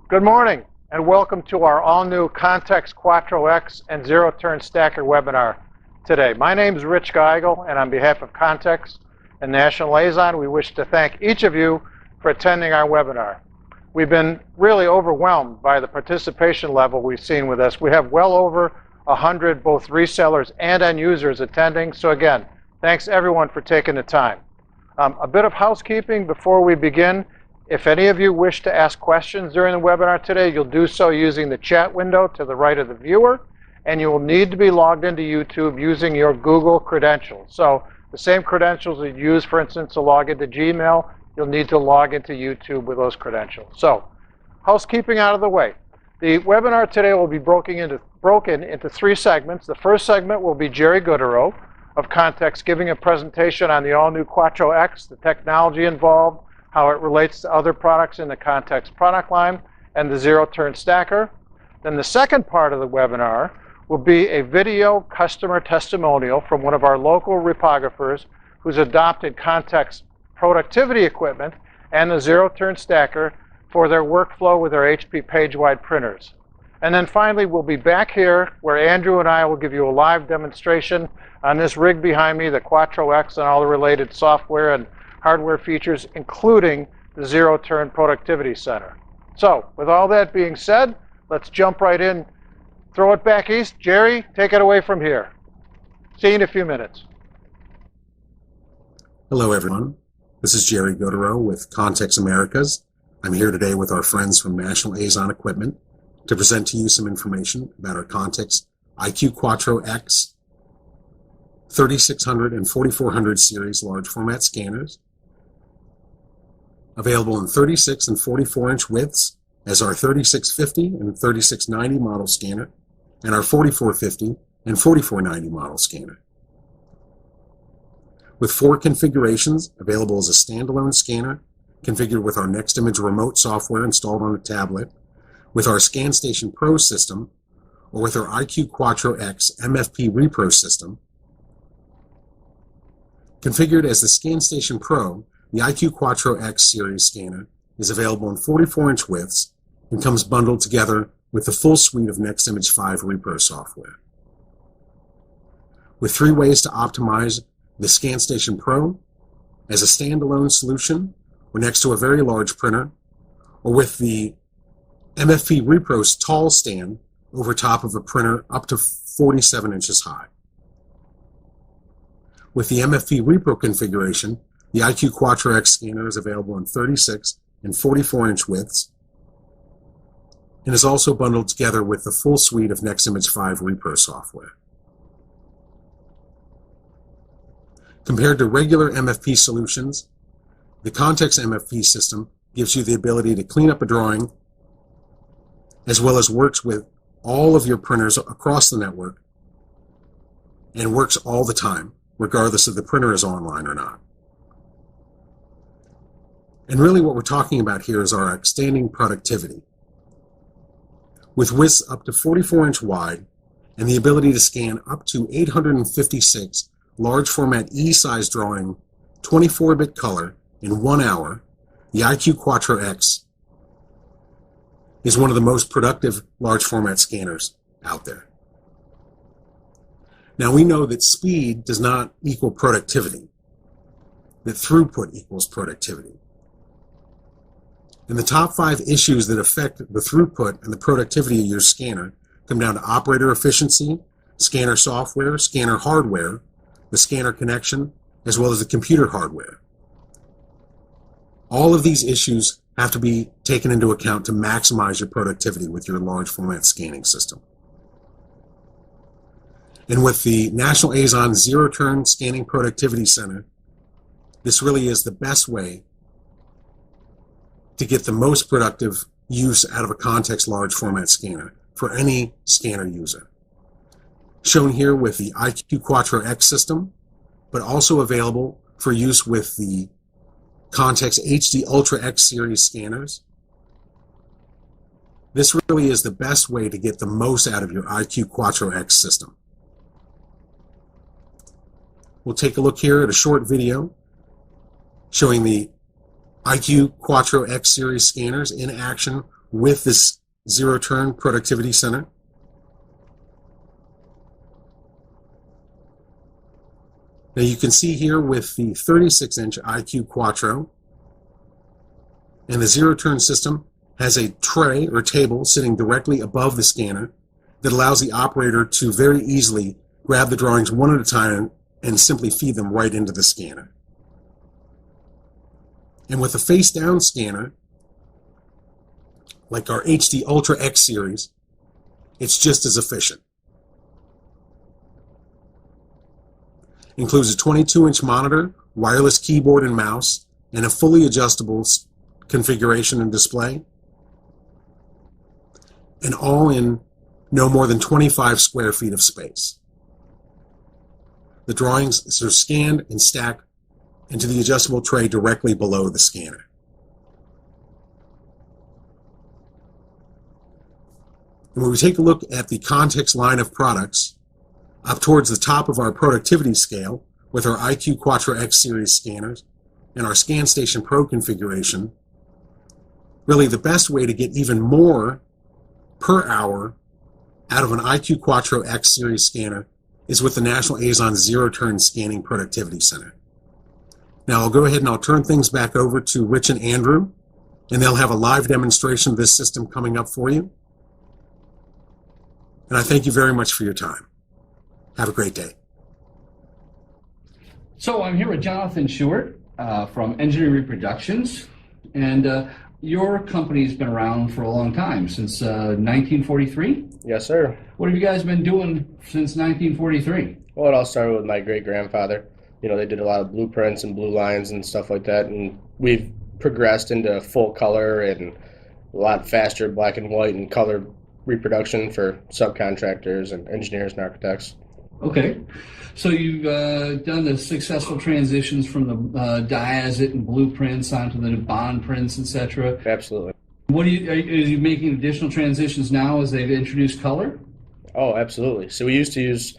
Good morning and welcome to our all-new Contex Quattro X and Zero Turn Stacker webinar today. My name is Rich Geigel, and on behalf of Contex and National Liaison, we wish to thank each of you for attending our webinar. We've been really overwhelmed by the participation level we've seen with us. We have well over 100 both resellers and end users attending. So again, thanks everyone for taking the time. A bit of housekeeping before we begin. If any of you wish to ask questions during the webinar today, you'll do so using the chat window to the right of the viewer, and you will need to be logged into YouTube using your Google credentials. So the same credentials you use, for instance, to log into Gmail, you'll need to log into YouTube with those credentials. So housekeeping out of the way. The webinar today will be broken into three segments. The first segment will be Jerry Goodero of Contex giving a presentation on the all-new Quattro X, the technology involved, how it relates to other products in the Contex product line, and the zero-turn stacker. Then the second part of the webinar will be a video customer testimonial from one of our local repographers who's adopted Contex productivity equipment and the zero-turn stacker for their workflow with their HP Pagewide printers. And then finally, we'll be back here where Andrew and I will give you a live demonstration on this rig behind me, the Quattro X, and all the related software and hardware features, including the Zero-Turn Productivity Center. So, with all that being said, let's jump right in. Throw it back east. Jerry, take it away from here. See you in a few minutes. Hello, everyone. This is Jerry Goodero with Contex Americas. I'm here today with our friends from National Liaison Equipment to present to you some information about our Contex IQ Quattro X 3600 and 4400 series large format scanners, available in 36 and 44-inch widths as our 3650 and 3690 model scanner, and our 4450 and 4490 model scanner. With 4 configurations available as a standalone scanner, configured with our Next Image remote software installed on a tablet, with our ScanStation Pro system, or with our IQ Quattro X MFP Repro system. Configured as the ScanStation Pro, the IQ Quattro X series scanner is available in 44-inch widths and comes bundled together with the full suite of Next Image 5 Repro software. With 3 ways to optimize the ScanStation Pro: as a standalone solution, or next to a very large printer, or with the MFP Repro's tall stand over top of a printer up to 47 inches high. With the MFP Repro configuration, the IQ Quattro X scanner is available in 36 and 44-inch widths and is also bundled together with the full suite of Next Image 5 Repro software. Compared to regular MFP solutions, the Contex MFP system gives you the ability to clean up a drawing, as well as works with all of your printers across the network and works all the time, regardless if the printer is online or not. And really what we're talking about here is our outstanding productivity. With widths up to 44-inch wide and the ability to scan up to 856 large format E-size drawing 24-bit color in 1 hour, the IQ Quattro X is one of the most productive large format scanners out there. Now we know that speed does not equal productivity, that throughput equals productivity. And the top 5 issues that affect the throughput and the productivity of your scanner come down to operator efficiency, scanner software, scanner hardware, the scanner connection, as well as the computer hardware. All of these issues have to be taken into account to maximize your productivity with your large format scanning system. And with the National Liaison Zero-Turn Scanning Productivity Center, this really is the best way to get the most productive use out of a Contex large format scanner for any scanner user. Shown here with the IQ Quattro X system, but also available for use with the Contex HD Ultra X series scanners. This really is the best way to get the most out of your IQ Quattro X system. We'll take a look here at a short video showing the IQ Quattro X series scanners in action with this zero-turn productivity center. Now you can see here with the 36-inch IQ Quattro, and the zero-turn system has a tray or table sitting directly above the scanner that allows the operator to very easily grab the drawings one at a time and simply feed them right into the scanner. And with a face-down scanner, like our HD Ultra X series, it's just as efficient. Includes a 22-inch monitor, wireless keyboard and mouse, and a fully adjustable configuration and display, and all in no more than 25 square feet of space. The drawings are scanned and stacked into the adjustable tray directly below the scanner. And when we take a look at the Contex line of products, up towards the top of our productivity scale with our IQ Quattro X series scanners and our ScanStation Pro configuration, really the best way to get even more per hour out of an IQ Quattro X series scanner is with the National AZON Zero-Turn Scanning Productivity Center. Now I'll go ahead and I'll turn things back over to Rich and Andrew, and they'll have a live demonstration of this system coming up for you. And I thank you very much for your time. Have a great day. So I'm here with Jonathan Stewart from Engineering Reproductions, and your company's been around for a long time, since 1943? Yes, sir. What have you guys been doing since 1943? Well, it all started with my great-grandfather. You know, they did a lot of blueprints and blue lines and stuff like that, and we've progressed into full color and a lot faster black and white and color reproduction for subcontractors and engineers and architects. Okay, so you've done the successful transitions from the diazit and blueprints onto the bond prints, etc. Absolutely. What are you making additional transitions now as they've introduced color? Oh, absolutely. So we used to use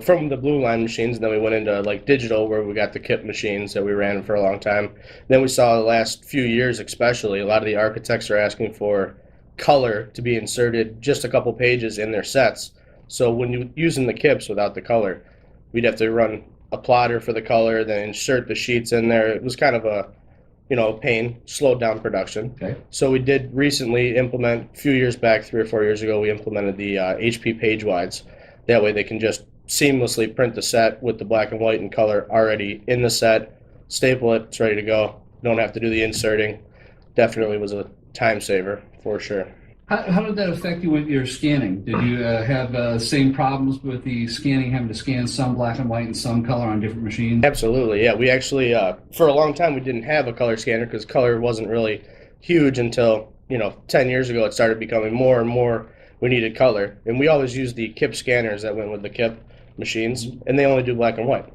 from the blue line machines, and then we went into like digital, where we got the kit machines that we ran for a long time. Then we saw the last few years, especially, a lot of the architects are asking for color to be inserted just a couple pages in their sets. So when you're using the KIPs without the color, we'd have to run a plotter for the color, then insert the sheets in there. It was kind of a, pain, slowed down production. Okay. So we did recently implement, a few years back, 3 or 4 years ago, we implemented the HP Pagewides. That way they can just seamlessly print the set with the black and white and color already in the set, staple it, it's ready to go. Don't have to do the inserting. Definitely was a time saver for sure. How did that affect you with your scanning? Did you have same problems with the scanning, having to scan some black and white and some color on different machines? Absolutely, yeah. We actually, for a long time, we didn't have a color scanner because color wasn't really huge until, 10 years ago. It started becoming more and more we needed color. And we always used the KIP scanners that went with the KIP machines, and they only do black and white.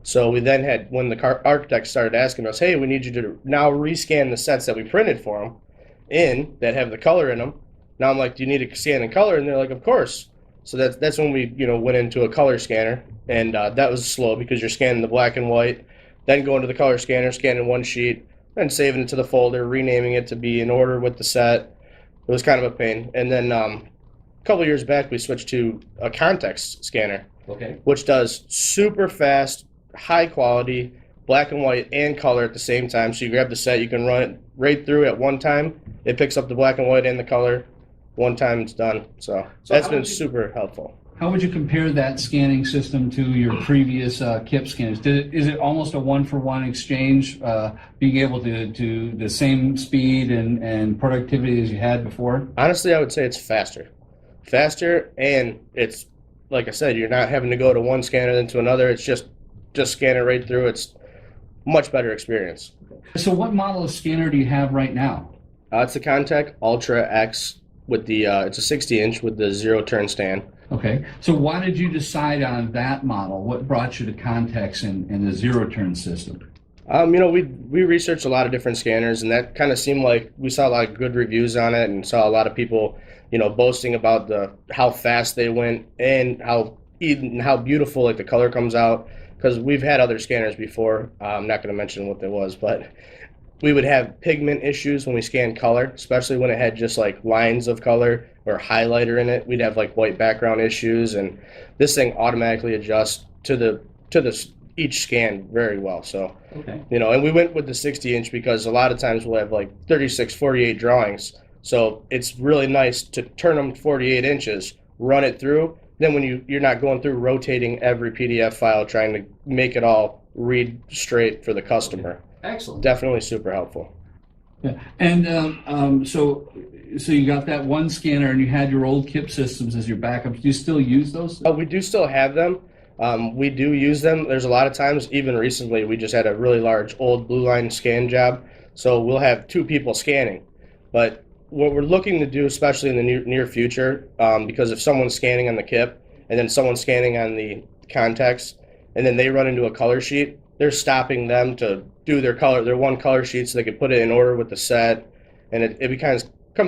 So we then had, when the architects started asking us, hey, we need you to now rescan the sets that we printed for them in that have the color in them. Now I'm like, do you need to scan in color? And they're like, of course. So that's when we went into a color scanner, and that was slow because you're scanning the black and white, then going to the color scanner, scanning one sheet, then saving it to the folder, renaming it to be in order with the set. It was kind of a pain. And then a couple of years back, we switched to a Contex scanner, Okay. which does super fast, high quality, black and white and color at the same time. So you grab the set, you can run it right through at one time. It picks up the black and white and the color. One time it's done. So that's been super helpful. How would you compare that scanning system to your previous KIP scanners? Is it almost a one-for-one exchange, being able to do the same speed and productivity as you had before? Honestly, I would say it's faster. Faster, and it's, like I said, you're not having to go to one scanner then to another. It's just scan it right through. It's much better experience. So what model of scanner do you have right now? It's the Contex Ultra X with the, it's a 60-inch with the zero-turn stand. Okay. So why did you decide on that model? What brought you to Contex and the zero-turn system? We researched a lot of different scanners, and that kind of seemed like we saw a lot of good reviews on it and saw a lot of people, boasting about how fast they went and how beautiful like the color comes out. Because we've had other scanners before. I'm not going to mention what it was, but we would have pigment issues when we scanned color, especially when it had just like lines of color or highlighter in it. We'd have like white background issues, and this thing automatically adjusts to the each scan very well. So, Okay. and we went with the 60-inch because a lot of times we'll have like 36, 48 drawings. So it's really nice to turn them 48 inches, run it through. Then when you're not going through rotating every PDF file trying to make it all read straight for the customer. Excellent. Definitely super helpful. Yeah. And so you got that one scanner, and you had your old KIP systems as your backups. Do you still use those? We do still have them. We do use them. There's a lot of times, even recently, we just had a really large old blue line scan job. So we'll have 2 people scanning. But what we're looking to do, especially in the near future, because if someone's scanning on the KIP and then someone's scanning on the Contex, and then they run into a color sheet, they're stopping them to do their one color sheet so they can put it in order with the set, and it becomes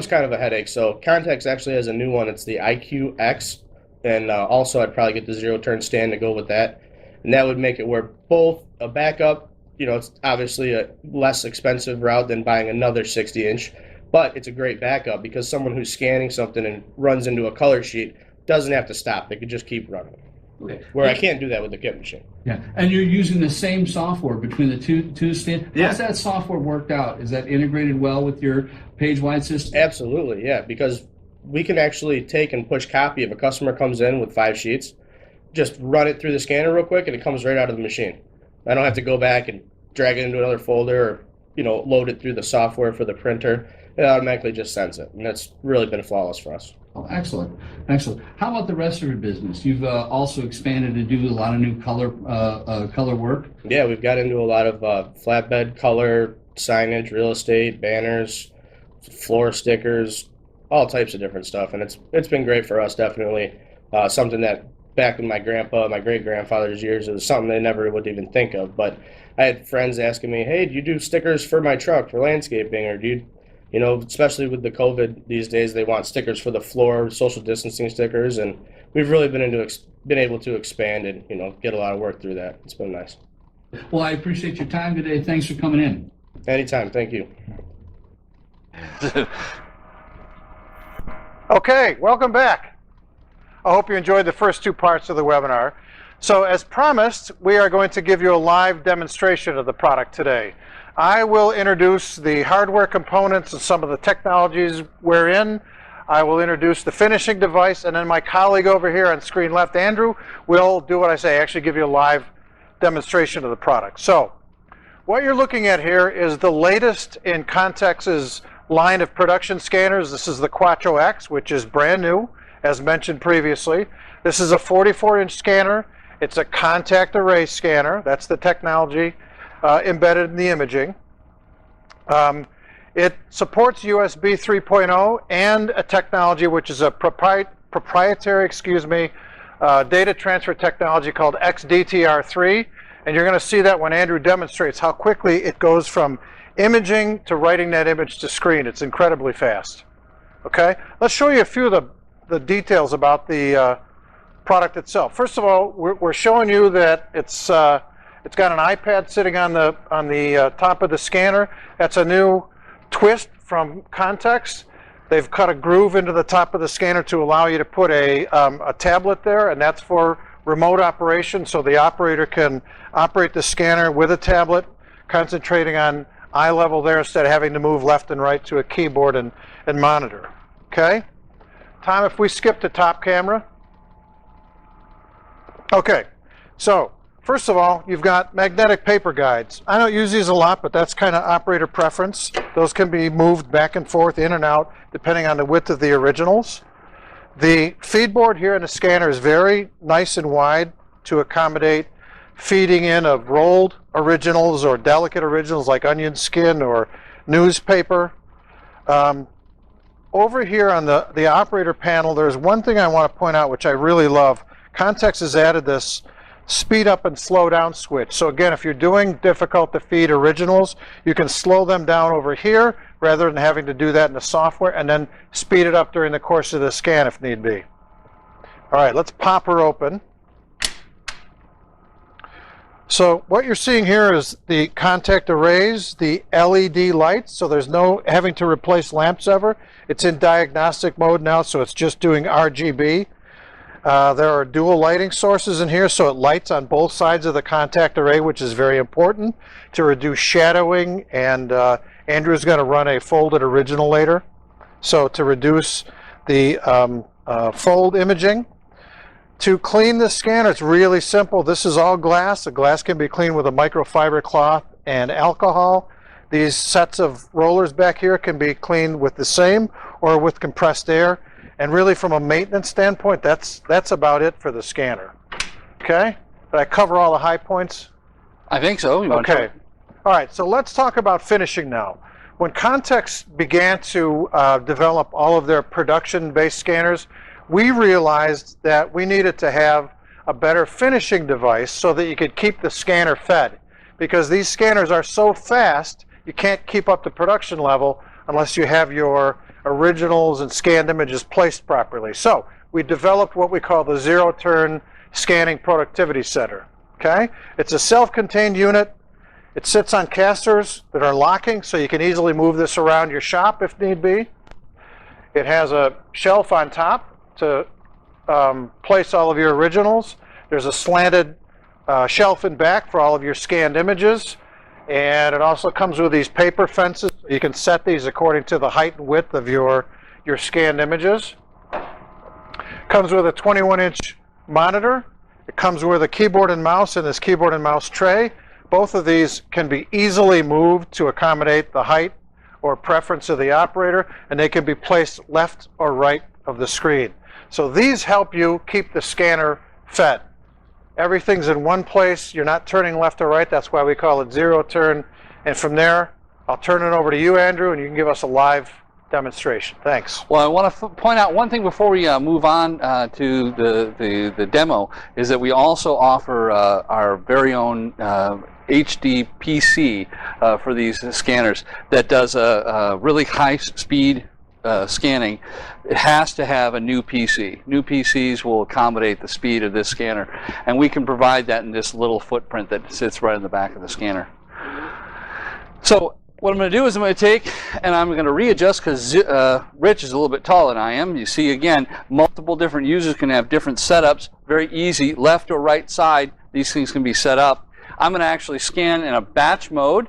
kind of a headache. So Contex actually has a new one. It's the IQX, and also I'd probably get the zero turn stand to go with that, and that would make it where both a backup, it's obviously a less expensive route than buying another 60-inch, but it's a great backup because someone who's scanning something and runs into a color sheet doesn't have to stop. They could just keep running. Okay. Where I can't do that with the KIP machine. Yeah, and you're using the same software between the two stands. Yeah. How's that software worked out? Is that integrated well with your Pagewides system? Absolutely, yeah, because we can actually take and push copy if a customer comes in with 5 sheets, just run it through the scanner real quick and it comes right out of the machine. I don't have to go back and drag it into another folder or load it through the software for the printer. It automatically just sends it, and that's really been flawless for us. Oh, excellent. How about the rest of your business? You've also expanded to do a lot of new color work. Yeah, we've got into a lot of flatbed color, signage, real estate, banners, floor stickers, all types of different stuff, and it's been great for us. Definitely something that back in my great grandfather's years, it was something they never would even think of. But I had friends asking me, "Hey, do you do stickers for my truck for landscaping, or do you?" Especially with the COVID these days, they want stickers for the floor, social distancing stickers, and we've really been able to expand and get a lot of work through that. It's been nice. Well, I appreciate your time today. Thanks for coming in. Anytime, thank you. Okay, welcome back. I hope you enjoyed the first 2 parts of the webinar. So as promised, we are going to give you a live demonstration of the product today. I will introduce the hardware components and some of the technologies we're in. I will introduce the finishing device, and then my colleague over here on screen left, Andrew, will do what I say, actually give you a live demonstration of the product. So what you're looking at here is the latest in Contex's line of production scanners. This is the Quattro X, which is brand new, as mentioned previously. This is a 44-inch scanner. It's a contact array scanner. That's the technology embedded in the imaging. It supports USB 3.0 and a technology which is a proprietary data transfer technology called XDTR3, and you're going to see that when Andrew demonstrates how quickly it goes from imaging to writing that image to screen. It's incredibly fast. Okay, let's show you a few of the details about the product itself. First of all, we're showing you that it's got an iPad sitting on the top of the scanner. That's a new twist from Contex. They've cut a groove into the top of the scanner to allow you to put a tablet there, and that's for remote operation, so the operator can operate the scanner with a tablet, concentrating on eye level there instead of having to move left and right to a keyboard and monitor. Okay? Tom, if we skip to top camera. Okay, so first of all, you've got magnetic paper guides. I don't use these a lot, but that's kind of operator preference. Those can be moved back and forth, in and out, depending on the width of the originals. The feed board here in the scanner is very nice and wide to accommodate feeding in of rolled originals or delicate originals like onion skin or newspaper. Over here on the operator panel, there's one thing I want to point out which I really love. Contex has added this speed up and slow down switch. So again, if you're doing difficult to feed originals, you can slow them down over here rather than having to do that in the software, and then speed it up during the course of the scan if need be. All right, let's pop her open. So what you're seeing here is the contact arrays, the LED lights, so there's no having to replace lamps ever. It's in diagnostic mode now, so it's just doing RGB. There are dual lighting sources in here, so it lights on both sides of the contact array, which is very important to reduce shadowing, and Andrew's going to run a folded original later, so to reduce the fold imaging. To clean the scanner, it's really simple. This is all glass. The glass can be cleaned with a microfiber cloth and alcohol. These sets of rollers back here can be cleaned with the same or with compressed air. And really, from a maintenance standpoint, that's about it for the scanner. Okay? Did I cover all the high points? I think so. Okay. All right, so let's talk about finishing now. When Contex began to develop all of their production-based scanners, we realized that we needed to have a better finishing device so that you could keep the scanner fed. Because these scanners are so fast, you can't keep up the production level unless you have your originals and scanned images placed properly. So we developed what we call the zero-turn scanning productivity center. Okay? It's a self-contained unit. It sits on casters that are locking, so you can easily move this around your shop if need be. It has a shelf on top to place all of your originals. There's a slanted shelf in back for all of your scanned images, and it also comes with these paper fences. You can set these according to the height and width of your scanned images. Comes with a 21-inch monitor. It comes with a keyboard and mouse in this keyboard and mouse tray. Both of these can be easily moved to accommodate the height or preference of the operator, and they can be placed left or right of the screen. So these help you keep the scanner fed. Everything's in one place. You're not turning left or right. That's why we call it zero turn. And from there, I'll turn it over to you, Andrew, and you can give us a live demonstration. Thanks. Well, I want to point out one thing before we move on to the demo, is that we also offer our very own HD PC for these scanners that does a really high speed scanning. It has to have a new PC. New PCs will accommodate the speed of this scanner, and we can provide that in this little footprint that sits right in the back of the scanner. So what I'm going to do is I'm going to take and I'm going to readjust, because Rich is a little bit taller than I am. You see, again, multiple different users can have different setups. Very easy, left or right side, these things can be set up. I'm going to actually scan in a batch mode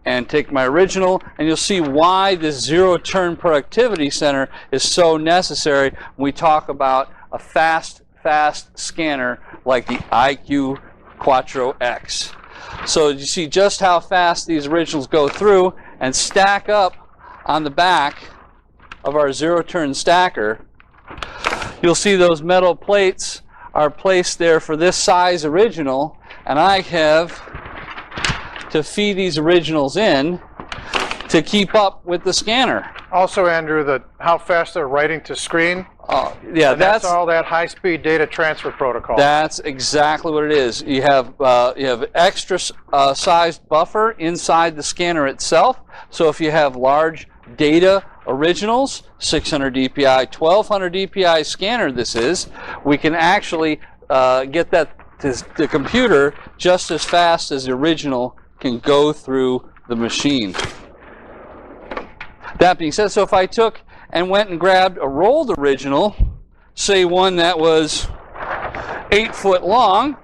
and take my original, and you'll see why this zero-turn productivity center is so necessary when we talk about a fast scanner like the IQ Quattro X. So you see just how fast these originals go through and stack up on the back of our zero-turn stacker. You'll see those metal plates are placed there for this size original, and I have to feed these originals in to keep up with the scanner. Also, Andrew, how fast they're writing to screen. Yeah, that's all that high-speed data transfer protocol. That's exactly what it is. You have extra sized buffer inside the scanner itself. So if you have large data originals, 600 DPI, 1200 DPI scanner this is, we can actually get that to the computer just as fast as the original can go through the machine. That being said, so if I took and went and grabbed a rolled original, say one that was 8 foot long,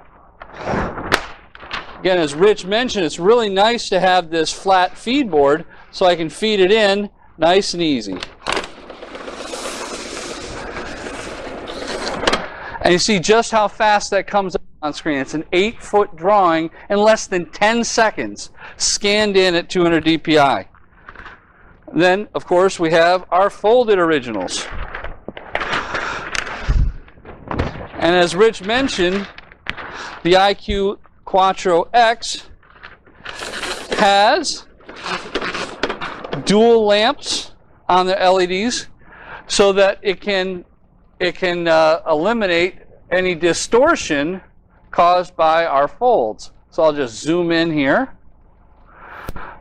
again, as Rich mentioned, it's really nice to have this flat feed board so I can feed it in nice and easy. And you see just how fast that comes up on screen. It's an 8-foot drawing in less than 10 seconds, scanned in at 200 DPI. Then, of course, we have our folded originals. And as Rich mentioned, the IQ Quattro X has dual lamps on the LEDs so that it can eliminate any distortion caused by our folds. So I'll just zoom in here.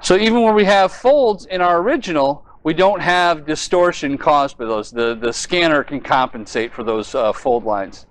So even when we have folds in our original, we don't have distortion caused by those. The scanner can compensate for those fold lines.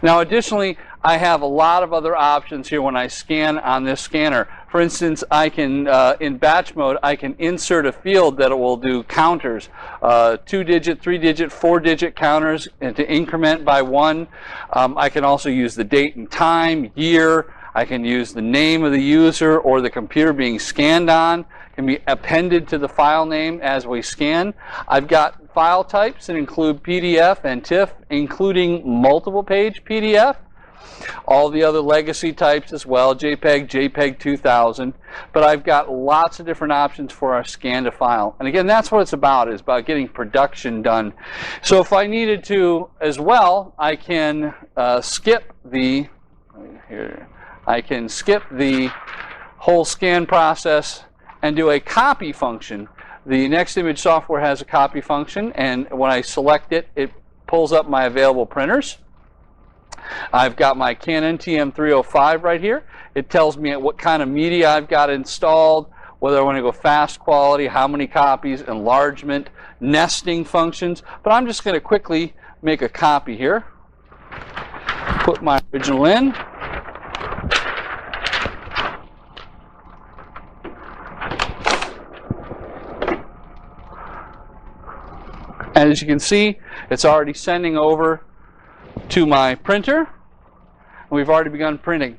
Now additionally, I have a lot of other options here when I scan on this scanner. For instance, I can, in batch mode, I can insert a field that it will do counters, 2-digit, 3-digit, 4-digit counters, and to increment by 1. I can also use the date and time, year. I can use the name of the user or the computer being scanned on. It can be appended to the file name as we scan. I've got file types that include PDF and TIFF, including multiple page PDF. All the other legacy types as well, JPEG, JPEG 2000. But I've got lots of different options for our scan to file. And again, that's what it's about, is about getting production done. So if I needed to as well, I can skip the, here, I can skip the whole scan process and do a copy function. The Next Image software has a copy function, and when I select it, it pulls up my available printers. I've got my Canon TM305 right here. It tells me what kind of media I've got installed, whether I want to go fast quality, how many copies, enlargement, nesting functions. But I'm just going to quickly make a copy here. Put my original in. And as you can see, it's already sending over to my printer, and we've already begun printing.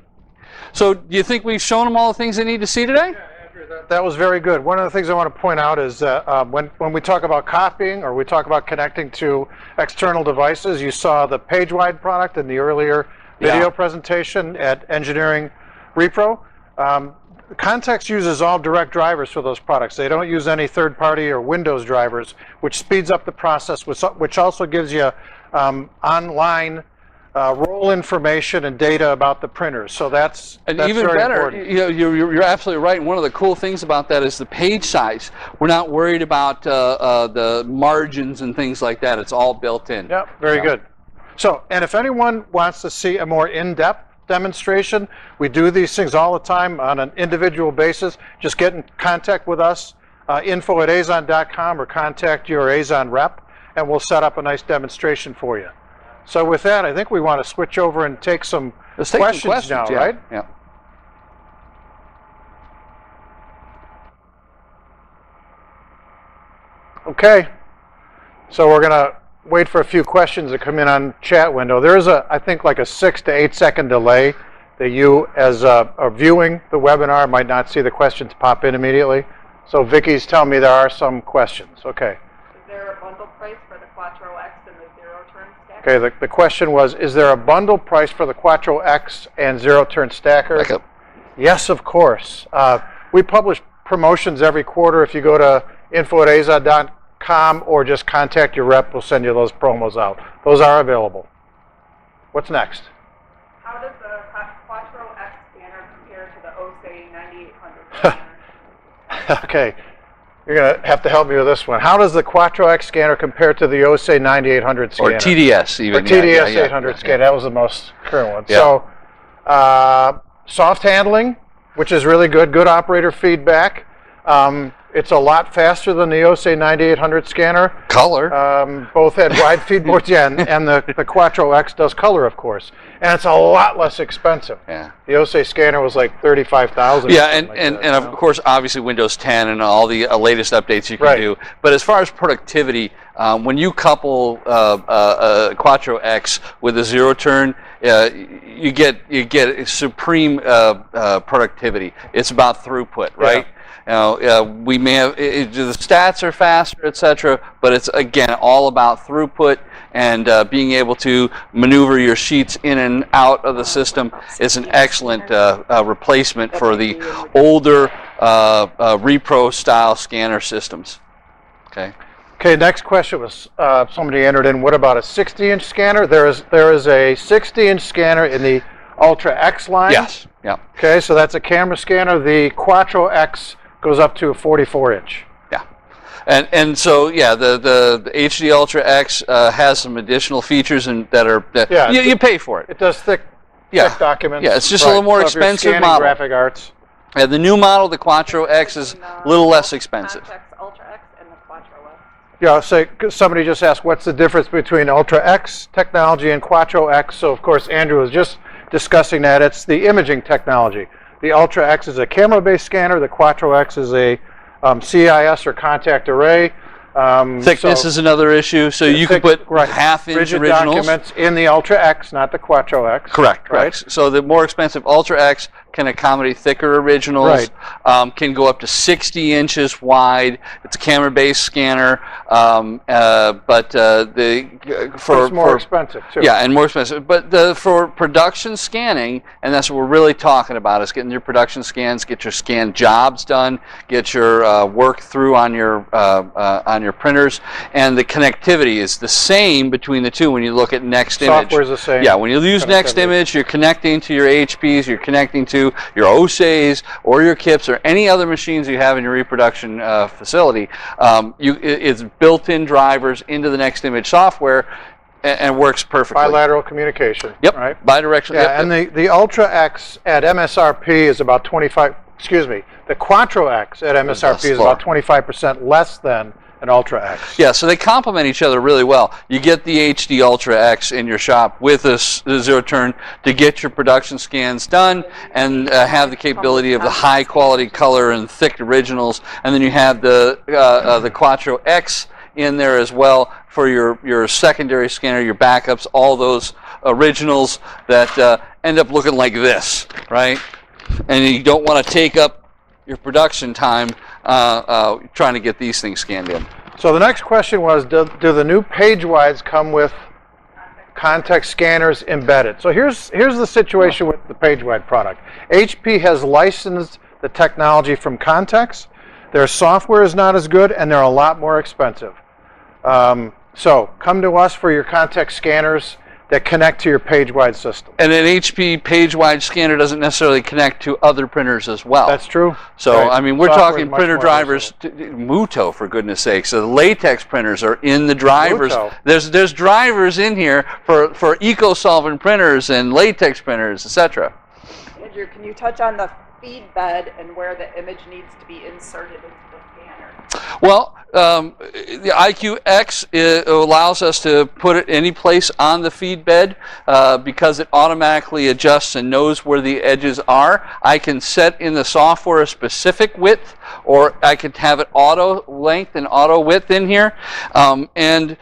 So do you think we've shown them all the things they need to see today? Yeah, Andrew, that was very good. One of the things I want to point out is that when we talk about copying or we talk about connecting to external devices, you saw the Pagewide product in the earlier video presentation at Engineering Repro. Contex uses all direct drivers for those products. They don't use any third-party or Windows drivers, which speeds up the process, which also gives you online role information and data about the printers. So that's even very better. important. You know, you're absolutely right. And one of the cool things about that is the page size. We're not worried about the margins and things like that. It's all built in. Yeah, very good. So, and if anyone wants to see a more in-depth demonstration, we do these things all the time on an individual basis. Just get in contact with us, info@azon.com, or contact your Azon rep, and we'll set up a nice demonstration for you. So with that, I think we want to switch over and take some questions now, right? Yeah. Okay. So we're going to wait for a few questions to come in on chat window. There is I think like a 6 to 8 second delay that you, as are viewing the webinar, might not see the questions pop in immediately. So Vicky's telling me there are some questions. Okay. Is there a bundle price for the Quattro X and the zero-turn stacker? Okay, the question was, is there a bundle price for the Quattro X and zero-turn stacker? Back up. Yes, of course. We publish promotions every quarter. If you go to info@azon.com or just contact your rep, we'll send you those promos out. Those are available. What's next? How does the Quattro X scanner compare to the OSE 9800 scanner? Okay, you're going to have to help me with this one. How does the Quattro X scanner compare to the OSE 9800 scanner? Or TDS even. Or TDS 800 scanner. That was the most current one. Yeah. So, soft handling, which is really good. Good operator feedback. It's a lot faster than the OSE 9800 scanner. Color. Both had wide feed boards, yeah, and the Quattro X does color, of course. And it's a lot less expensive. Yeah. The OSE scanner was like $35,000. Yeah, and of course, obviously Windows 10 and all the latest updates you can do. But as far as productivity, when you couple Quattro X with a zero turn, you get supreme productivity. It's about throughput, right? Yeah. Now, we may have, the stats are faster, etc., but it's, again, all about throughput and being able to maneuver your sheets in and out of the system. Is an excellent replacement for the older repro-style scanner systems. Okay. Okay, next question was somebody entered in, what about a 60-inch scanner? There is a 60-inch scanner in the Ultra X line. Yes, yeah. Okay, so that's a camera scanner. The Quattro X goes up to a 44-inch. Yeah, and so yeah, the HD Ultra X has some additional features you pay for it. It does thick documents. Yeah, it's just a little more so if you're expensive scanning model. graphic arts. Yeah, the new model, the Quattro X, is a little less expensive. Contex Ultra X and the Quattro X. Yeah, so somebody just asked what's the difference between Ultra X technology and Quattro X. So of course Andrew was just discussing that. It's the imaging technology. The Ultra X is a camera-based scanner. The Quattro X is a CIS or contact array. Thickness is another issue, so you can put half-inch rigid originals. documents in the Ultra X, not the Quattro X. Correct, right? correct. So the more expensive Ultra X can accommodate thicker originals, can go up to 60 inches wide. It's a camera-based scanner, but it's more expensive too. Yeah, and more expensive. But for production scanning, and that's what we're really talking about, is getting your production scans, get your scan jobs done, get your work through on your printers, and the connectivity is the same between the two when you look at Next Image. Software's the same. Yeah, when you use Next Image, you're connecting to your HPs, you're connecting to your OSAs or your KIPs or any other machines you have in your reproduction facility. It's built-in drivers into the Next Image software and works perfectly. Bilateral communication. Yep. Right. Bidirectional. Yeah, and the Ultra X at MSRP is about 25. Excuse me. The Quattro X at MSRP is about 25% less than an Ultra X. Yeah, so they complement each other really well. You get the HD Ultra X in your shop with the zero turn to get your production scans done and have the capability of the high quality color and thick originals, and then you have the Quattro X in there as well for your secondary scanner, your backups, all those originals that end up looking like this, right? And you don't want to take up your production time trying to get these things scanned in. So the next question was, do the new Pagewides come with Contex scanners embedded? So here's the situation with the Pagewide product. HP has licensed the technology from Contex. Their software is not as good, and they're a lot more expensive. So come to us for your Contex scanners that connect to your Pagewide system. And an HP Pagewide scanner doesn't necessarily connect to other printers as well. That's true. So, Right. I mean, we're Software is talking much printer more drivers, Muto, for goodness sake. So the latex printers are in the drivers. Muto. There's drivers in here for eco-solvent printers and latex printers, etc. Andrew, can you touch on the feed bed and where the image needs to be inserted into the scanner? Well, the IQX allows us to put it any place on the feed bed because it automatically adjusts and knows where the edges are. I can set in the software a specific width, or I could have it auto length and auto width in here. And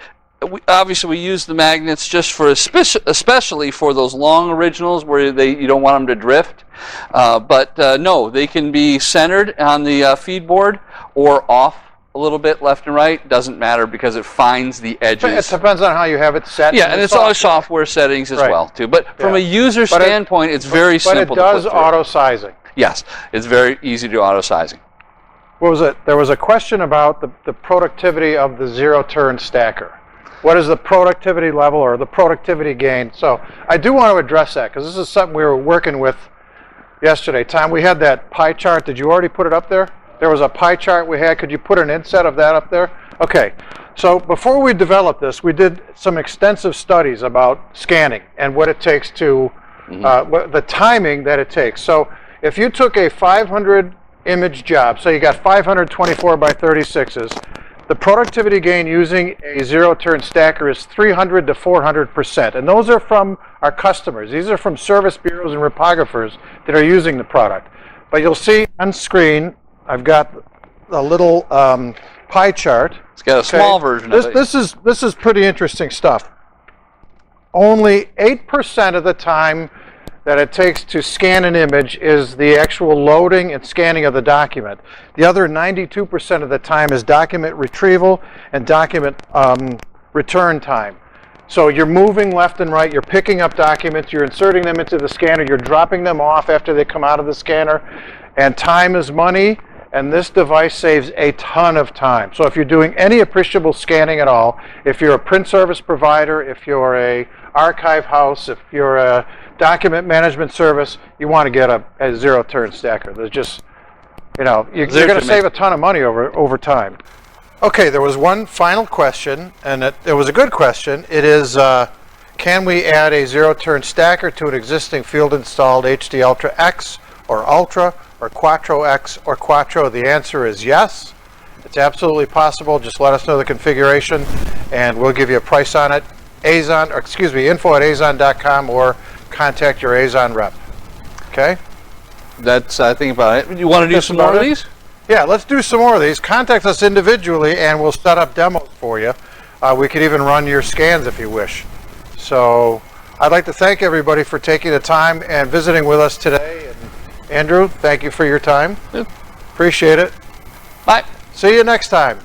obviously we use the magnets just for especially for those long originals where you don't want them to drift. But no, they can be centered on the feed board or off a little bit left and right. Doesn't matter because it finds the edges. It depends on how you have it set. Yeah, and it's all software settings as well too. But from a user standpoint, it's very simple. But it does auto sizing. Yes, it's very easy to auto sizing. What was it? There was a question about the productivity of the zero-turn stacker. What is the productivity level or the productivity gain? So I do want to address that because this is something we were working with yesterday. Tom, we had that pie chart. Did you already put it up there? There was a pie chart we had. Could you put an inset of that up there? Okay. So before we developed this, we did some extensive studies about scanning and what it takes to, the timing that it takes. So if you took a 500 image job, so you got 524 by 36s, the productivity gain using a zero-turn stacker is 300 to 400%. And those are from our customers. These are from service bureaus and repographers that are using the product. But you'll see on screen, I've got a little pie chart. It's got a small version of it. This is pretty interesting stuff. Only 8% of the time that it takes to scan an image is the actual loading and scanning of the document. The other 92% of the time is document retrieval and document return time. So you're moving left and right, you're picking up documents, you're inserting them into the scanner, you're dropping them off after they come out of the scanner, and time is money, and this device saves a ton of time. So if you're doing any appreciable scanning at all, if you're a print service provider, if you're a archive house, if you're a document management service, you want to get a zero-turn stacker. There's just, you're going to save a ton of money over time. Okay, there was one final question, and it was a good question. It is, can we add a zero-turn stacker to an existing field-installed HD Ultra X or Ultra or Quattro X or Quattro? The answer is yes. It's absolutely possible. Just let us know the configuration, and we'll give you a price on it. Info@azon.com or contact your AZON rep. Okay? That's, I think about it. You want to do That's some more about of it. these? Yeah, let's do some more of these. Contact us individually and we'll set up demos for you. We could even run your scans if you wish. So I'd like to thank everybody for taking the time and visiting with us today. And Andrew, thank you for your time. Yep. Appreciate it. Bye. See you next time.